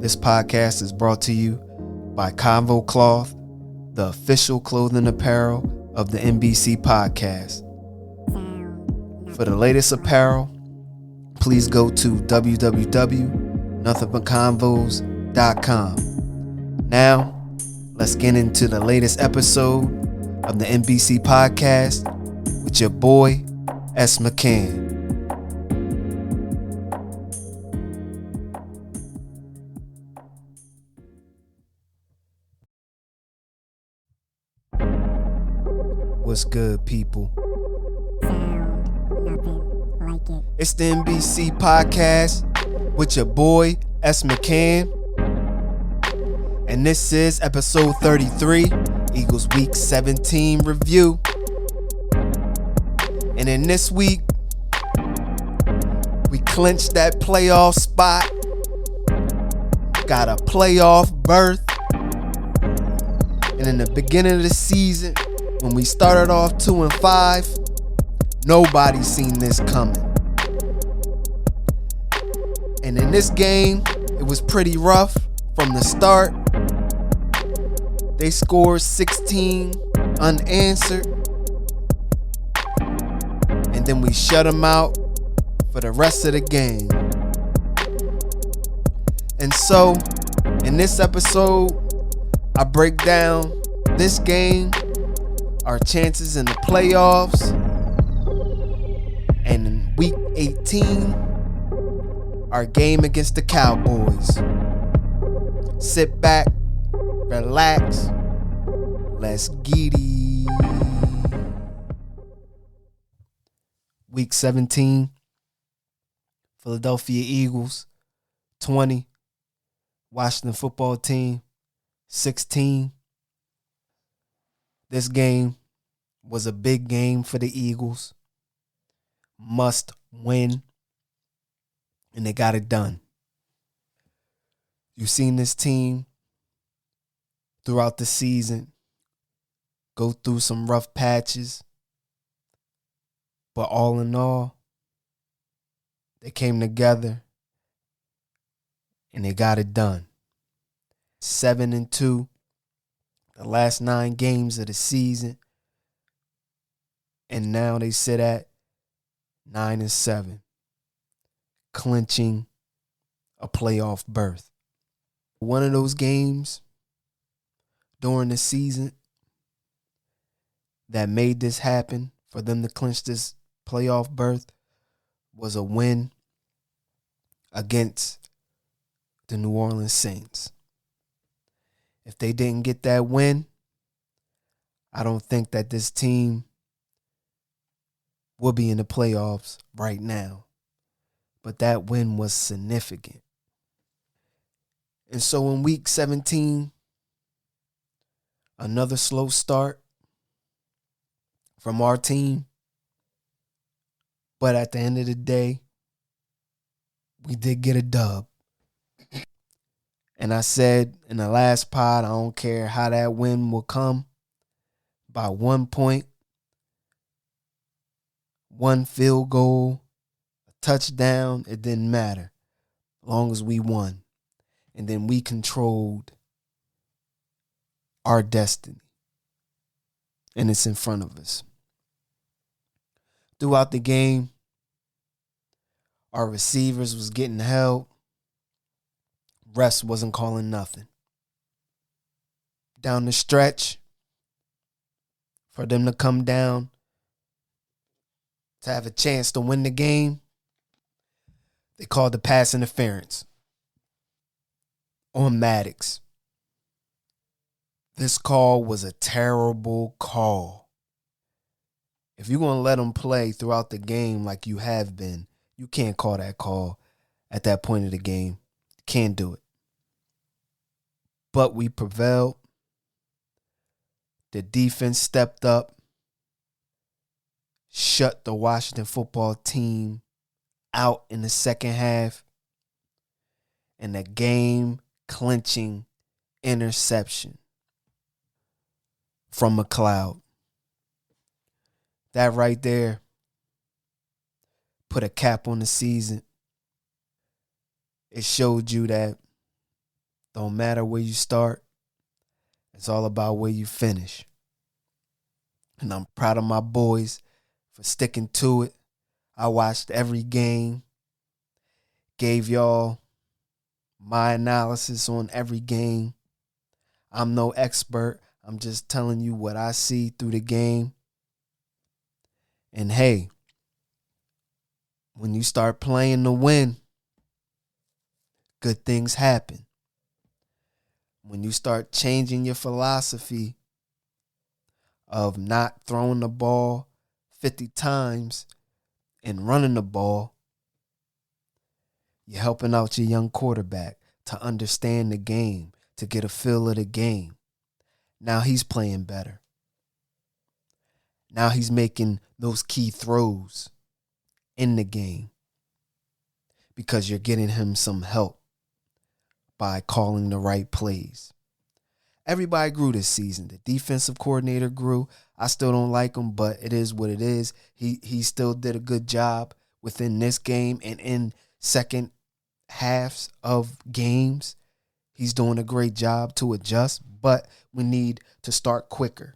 This podcast is brought to you by Convo Cloth, the official clothing apparel of the NBC podcast. For the latest apparel, please go to www.nothingbutconvos.com. Now, let's get into the latest episode of the NBC podcast with your boy, S. McCann. What's good, people? It's the NBC podcast with your boy, S. McCann. And this is episode 33, Eagles Week 17 review. And in this week, we clinched that playoff spot. Got a playoff berth. And in the beginning of the season, when we started off 2-5, nobody seen this coming. And in this game, it was pretty rough from the start. They scored 16 unanswered. And then we shut them out for the rest of the game. And so, in this episode, I break down this game, our chances in the playoffs, and in week 18, our game against the Cowboys. Sit back, relax, let's get it. Week 17, Philadelphia Eagles 20, Washington football team 16. This game was a big game for the Eagles. Must win. And they got it done. You've seen this team throughout the season go through some rough patches. But all in all, they came together and they got it done. 7-2. The last 9 games of the season. And now they sit at 9-7. Clinching a playoff berth. One of those games during the season that made this happen for them to clinch this playoff berth was a win against the New Orleans Saints. If they didn't get that win, I don't think that this team will be in the playoffs right now. But that win was significant. And so in week 17, another slow start from our team. But at the end of the day, we did get a dub. And I said in the last pod, I don't care how that win will come. By 1 point, 1 field goal, a touchdown, it didn't matter. As long as we won. And then we controlled our destiny. And it's in front of us. Throughout the game, our receivers was getting held. Refs wasn't calling nothing. Down the stretch, for them to come down to have a chance to win the game, they called the pass interference on Maddox. This call was a terrible call. If you're going to let them play throughout the game like you have been, you can't call that call at that point of the game. Can't do it. But we prevailed. The defense stepped up, shut the Washington football team out in the second half, and the game-clinching interception from Mcleod. That right there put a cap on the season. It showed you that don't matter where you start, it's all about where you finish. And I'm proud of my boys for sticking to it. I watched every game, gave y'all my analysis on every game. I'm no expert. I'm just telling you what I see through the game. And hey, when you start playing to win, good things happen. When you start changing your philosophy of not throwing the ball 50 times and running the ball, you're helping out your young quarterback to understand the game, to get a feel of the game. Now he's playing better. Now he's making those key throws in the game because you're getting him some help by calling the right plays. Everybody grew this season. The defensive coordinator grew. I still don't like him, but it is what it is. He still did a good job within this game and in second halves of games. He's doing a great job to adjust, but we need to start quicker.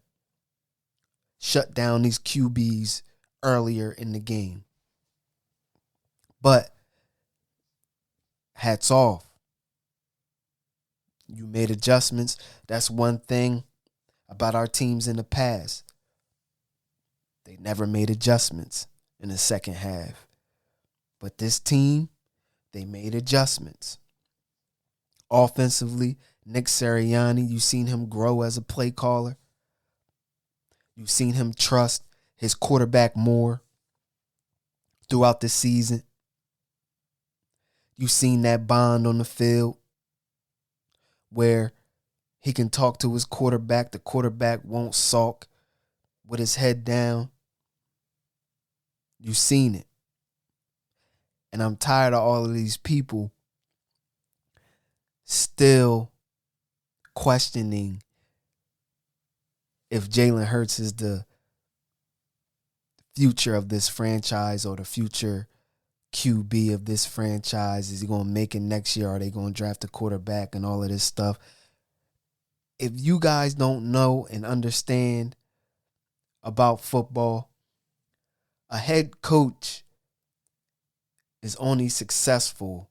Shut down these QBs earlier in the game. But hats off. You made adjustments. That's one thing about our teams in the past. They never made adjustments in the second half. But this team, they made adjustments. Offensively, Nick Sirianni, you've seen him grow as a play caller. You've seen him trust his quarterback more throughout the season. You've seen that bond on the field where he can talk to his quarterback. The quarterback won't sulk with his head down. You've seen it. And I'm tired of all of these people still questioning if Jalen Hurts is the future of this franchise or the future QB of this franchise. Is he going to make it next year? Are they going to draft a quarterback and all of this stuff? If you guys don't know and understand about football, a head coach is only successful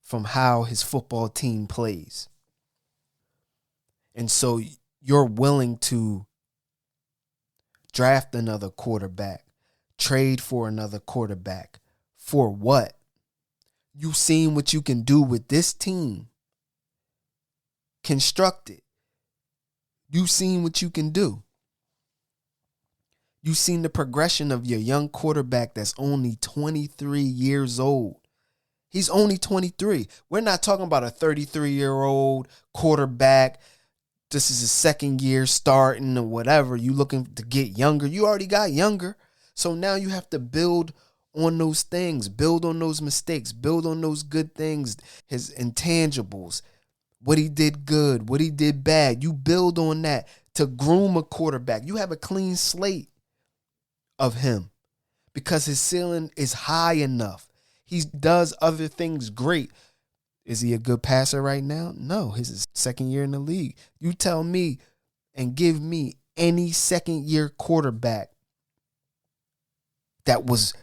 from how his football team plays. And so you're willing to draft another quarterback, trade for another quarterback. For what? You've seen what you can do with this team. Construct it. You've seen what you can do. You've seen the progression of your young quarterback that's only 23 years old. He's only 23. We're not talking about a 33-year-old quarterback. This is his second year starting or whatever. You looking to get younger. You already got younger. So now you have to build on those things, build on those mistakes, build on those good things, his intangibles, what he did good, what he did bad. You build on that to groom a quarterback. You have a clean slate of him because his ceiling is high enough. He does other things great. Is he a good passer right now? No, his second year in the league. You tell me and give me any second-year quarterback that was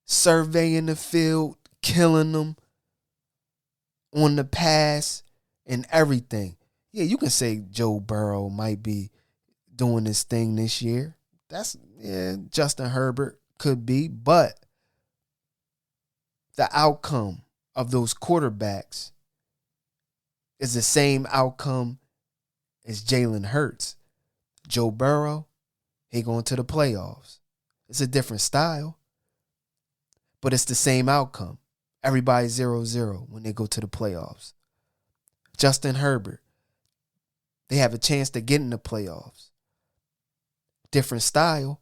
surveying the field, killing them on the pass and everything. Yeah, you can say Joe Burrow might be doing this thing this year. Justin Herbert could be, but the outcome of those quarterbacks is the same outcome as Jalen Hurts. Joe Burrow, he going to the playoffs. It's a different style, but it's the same outcome. Everybody 0-0 when they go to the playoffs. Justin Herbert, they have a chance to get in the playoffs. Different style,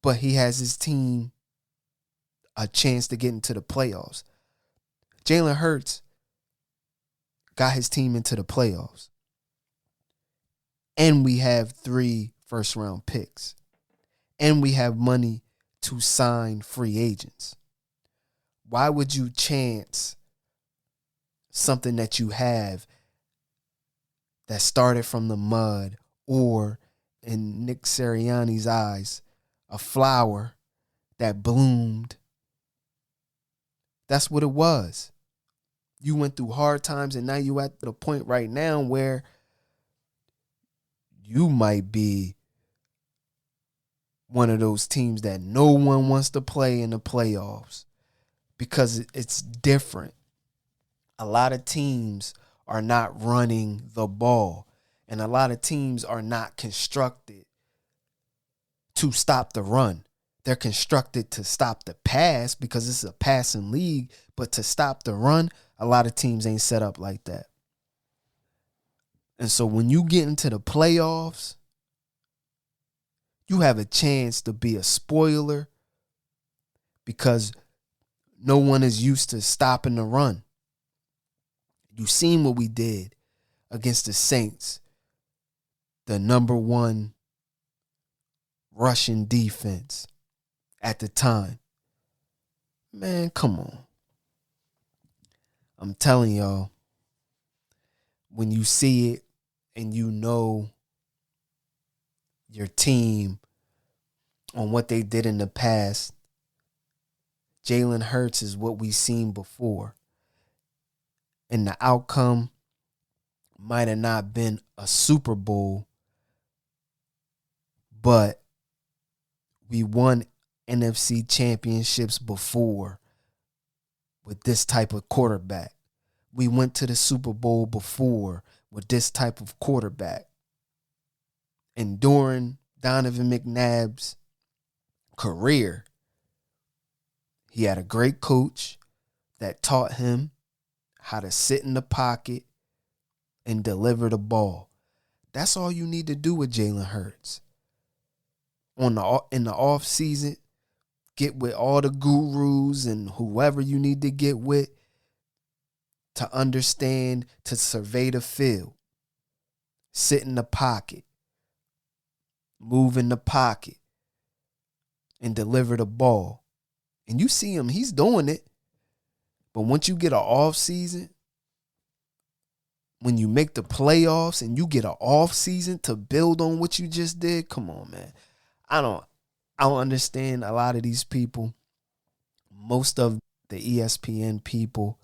but he has his team a chance to get into the playoffs. Jalen Hurts got his team into the playoffs. And we have 3 first-round picks. And we have money to sign free agents. Why would you chance something that you have that started from the mud, or in Nick Sirianni's eyes, a flower that bloomed? That's what it was. You went through hard times, and now you at the point right now where you might be one of those teams that no one wants to play in the playoffs because it's different. A lot of teams are not running the ball, and a lot of teams are not constructed to stop the run. They're constructed to stop the pass because it's a passing league, but to stop the run, a lot of teams ain't set up like that. And so when you get into the playoffs, you have a chance to be a spoiler because no one is used to stopping the run. You've seen what we did against the Saints, the number one rushing defense at the time. Man, come on. I'm telling y'all, when you see it and you know your team on what they did in the past, Jalen Hurts is what we've seen before. And the outcome might have not been a Super Bowl, but we won NFC championships before with this type of quarterback. We went to the Super Bowl before with this type of quarterback. And during Donovan McNabb's career, he had a great coach that taught him how to sit in the pocket and deliver the ball. That's all you need to do with Jalen Hurts. In the off season, get with all the gurus and whoever you need to get with to understand, to survey the field, sit in the pocket, move in the pocket, and deliver the ball. And you see him, he's doing it. But once you get an off season, when you make the playoffs and you get an off season to build on what you just did, come on, man. I don't understand a lot of these people. Most of the ESPN people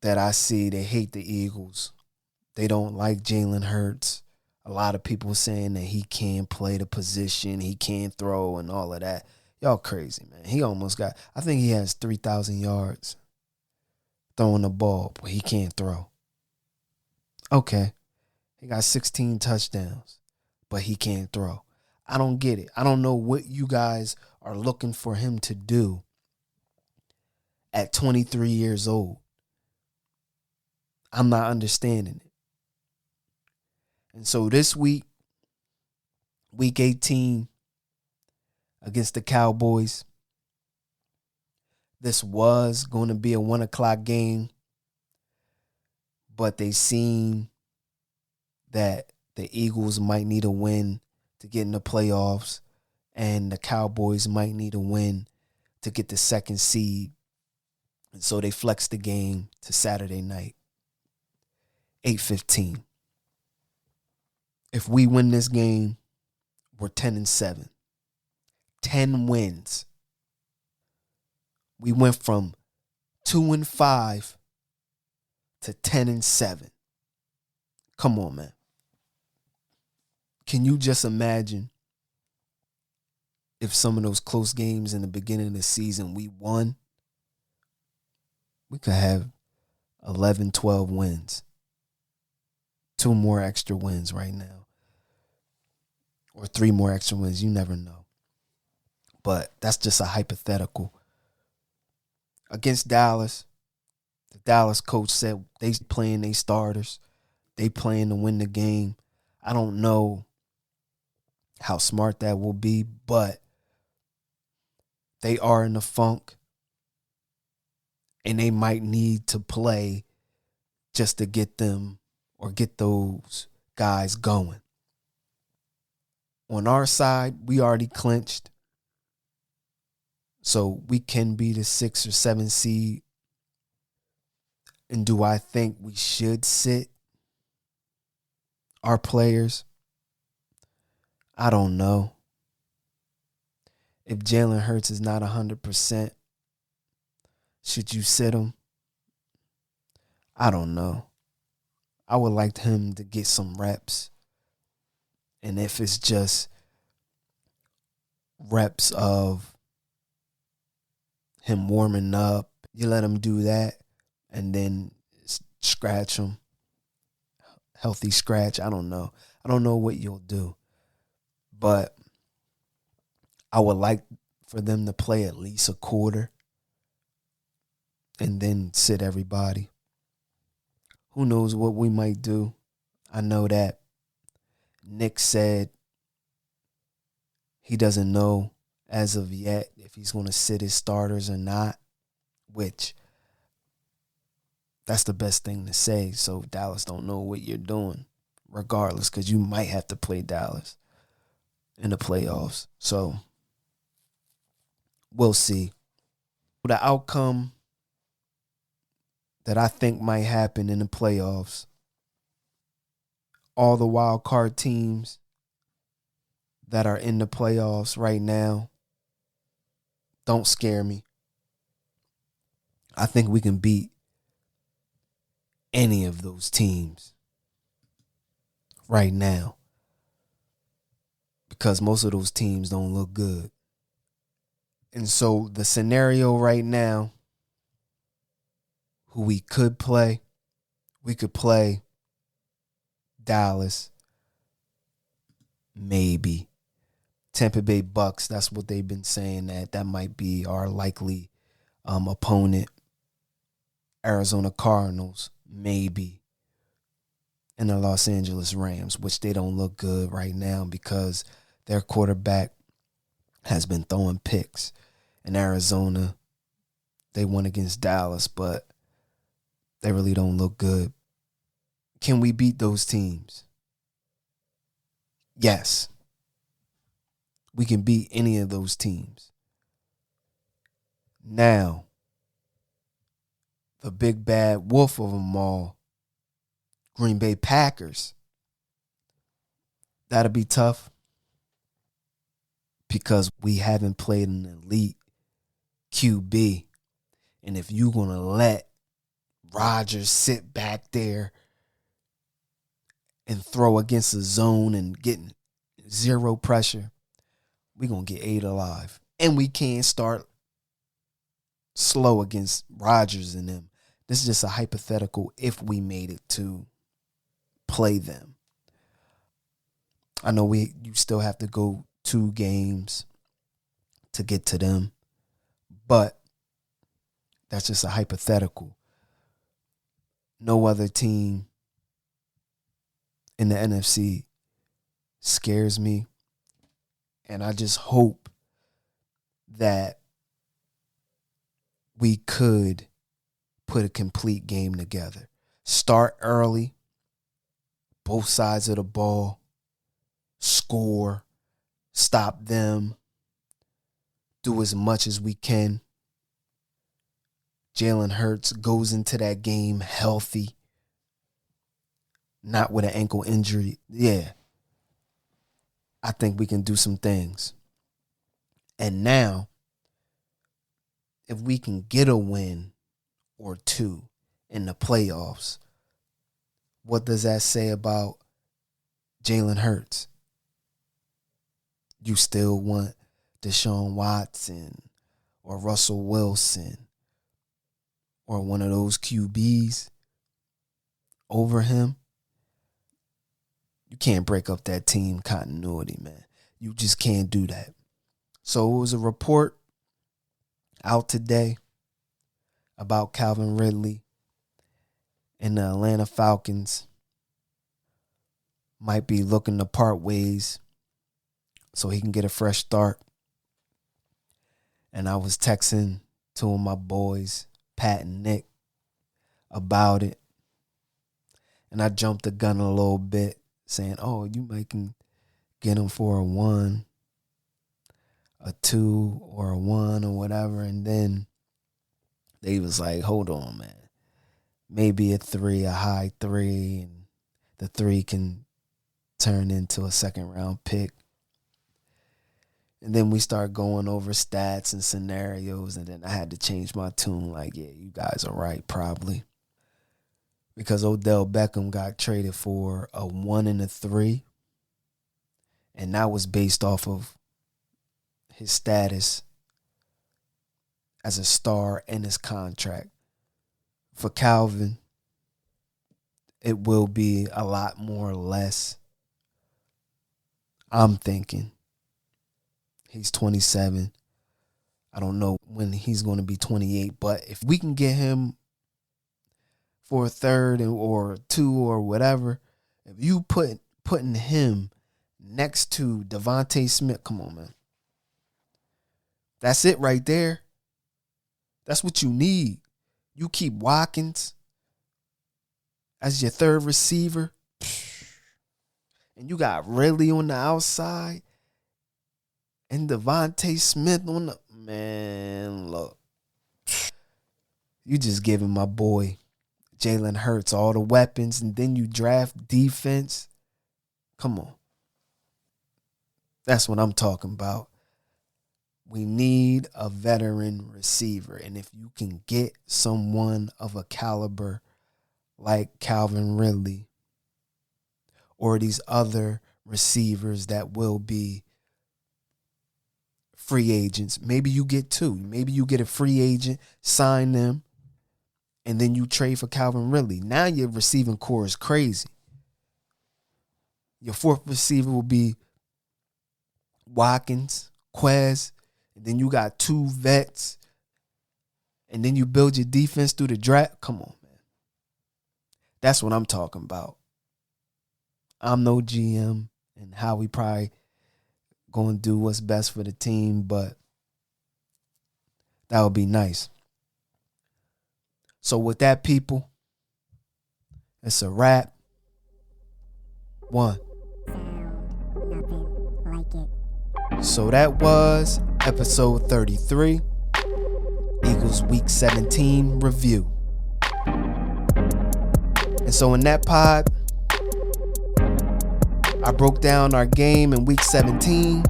that I see, they hate the Eagles. They don't like Jalen Hurts. A lot of people saying that he can't play the position, he can't throw and all of that. Y'all crazy, man. He almost got, I think he has 3,000 yards throwing the ball, but he can't throw. Okay. He got 16 touchdowns, but he can't throw. I don't get it. I don't know what you guys are looking for him to do at 23 years old. I'm not understanding it. And so this week, week 18 against the Cowboys, this was going to be a 1 o'clock game, but they seen that the Eagles might need a win to get in the playoffs, and the Cowboys might need a win to get the second seed. And so they flexed the game to Saturday night, 8:15. If we win this game, we're 10-7. 10 wins. We went from 2-5 to 10-7. Come on, man. Can you just imagine if some of those close games in the beginning of the season we won? We could have 11, 12 wins. 2 more extra wins right now. Or 3 more extra wins. You never know. But that's just a hypothetical. Against Dallas, the Dallas coach said they playing their starters. They playing to win the game. I don't know how smart that will be, but they are in the funk. And they might need to play just to get them or get those guys going. On our side, we already clinched. So we can be the 6 or 7 seed. And do I think we should sit our players? I don't know. If Jalen Hurts is not 100%, should you sit him? I don't know. I would like him to get some reps. And if it's just reps of him warming up, you let him do that and then scratch him. Healthy scratch. I don't know. I don't know what you'll do. But I would like for them to play at least a quarter and then sit everybody. Who knows what we might do? I know that Nick said he doesn't know as of yet if he's going to sit his starters or not, which that's the best thing to say. So Dallas don't know what you're doing regardless, because you might have to play Dallas in the playoffs. So we'll see. The outcome that I think might happen in the playoffs, all the wild card teams that are in the playoffs right now don't scare me. I think we can beat any of those teams right now because most of those teams don't look good. And so the scenario right now, who we could play Dallas, maybe Tampa Bay Bucks. That's what they've been saying, that might be our likely opponent. Arizona Cardinals, maybe. And the Los Angeles Rams, which they don't look good right now because their quarterback has been throwing picks. In Arizona, they won against Dallas, but they really don't look good. Can we beat those teams? Yes. We can beat any of those teams. Now, the big bad wolf of them all, Green Bay Packers. That'll be tough because we haven't played an elite QB. And if you're going to let Rodgers sit back there and throw against the zone and getting zero pressure, we're going to get ate alive. And we can't start slow against Rodgers and them. This is just a hypothetical if we made it to play them. I know you still have to go 2 games to get to them, but that's just a hypothetical. No other team in the NFC scares me, and I just hope that we could put a complete game together. Start early, both sides of the ball, score, stop them, do as much as we can. Jalen Hurts goes into that game healthy, not with an ankle injury. Yeah, I think we can do some things. And now, if we can get a win or 2 in the playoffs, what does that say about Jalen Hurts? You still want Deshaun Watson or Russell Wilson or one of those QBs over him? You can't break up that team continuity, man. You just can't do that. So it was a report out today about Calvin Ridley and the Atlanta Falcons might be looking to part ways so he can get a fresh start. And I was texting 2 of my boys, Pat and Nick, about it. And I jumped the gun a little bit, saying, oh, you might can get him for a 1. a 2 or a 1 or whatever. And then they was like, hold on, man. Maybe a 3, a high 3, and the 3 can turn into a second round pick. And then we start going over stats and scenarios, and then I had to change my tune. Like, yeah, you guys are right, probably. Because Odell Beckham got traded for a 1 and a 3. And that was based off of his status as a star and his contract. For Calvin, it will be a lot more or less. I'm thinking. He's 27. I don't know when he's going to be 28. But if we can get him for a 3rd or 2 or whatever, if you putting him next to Devontae Smith, come on, man. That's it right there. That's what you need. You keep Watkins as your 3rd receiver, and you got Ridley on the outside, and Devontae Smith on the... Man, look. You just giving my boy Jalen Hurts all the weapons, and then you draft defense. Come on. That's what I'm talking about. We need a veteran receiver. And if you can get someone of a caliber like Calvin Ridley or these other receivers that will be free agents, maybe you get 2. Maybe you get a free agent, sign them, and then you trade for Calvin Ridley. Now your receiving core is crazy. Your 4th receiver will be Watkins, Quez, and then you got 2 vets, and then you build your defense through the draft. Come on, man. That's what I'm talking about. I'm no GM, and how we probably going to do what's best for the team, but that would be nice. So with that, people, it's a wrap. 1. Nothing like it. So that was episode 33, Eagles Week 17 review. And so in that pod, I broke down our game in Week 17,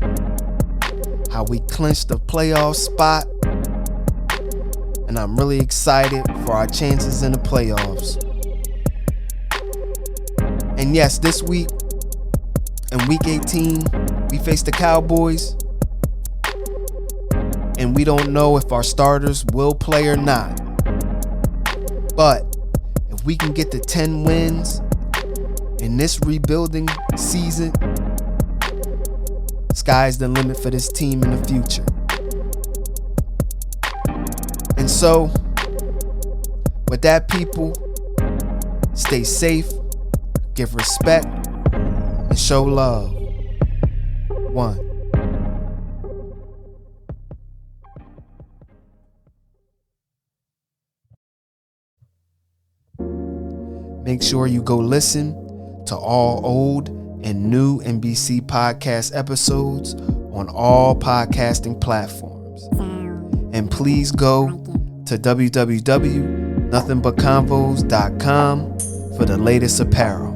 how we clinched the playoff spot, and I'm really excited for our chances in the playoffs. And yes, this week, in Week 18, we face the Cowboys, and we don't know if our starters will play or not. But if we can get to 10 wins in this rebuilding season, sky's the limit for this team in the future. And so, with that, people, stay safe, give respect, and show love. 1. Make sure you go listen to all old and new NBC podcast episodes on all podcasting platforms. And please go to www.nothingbutconvos.com for the latest apparel.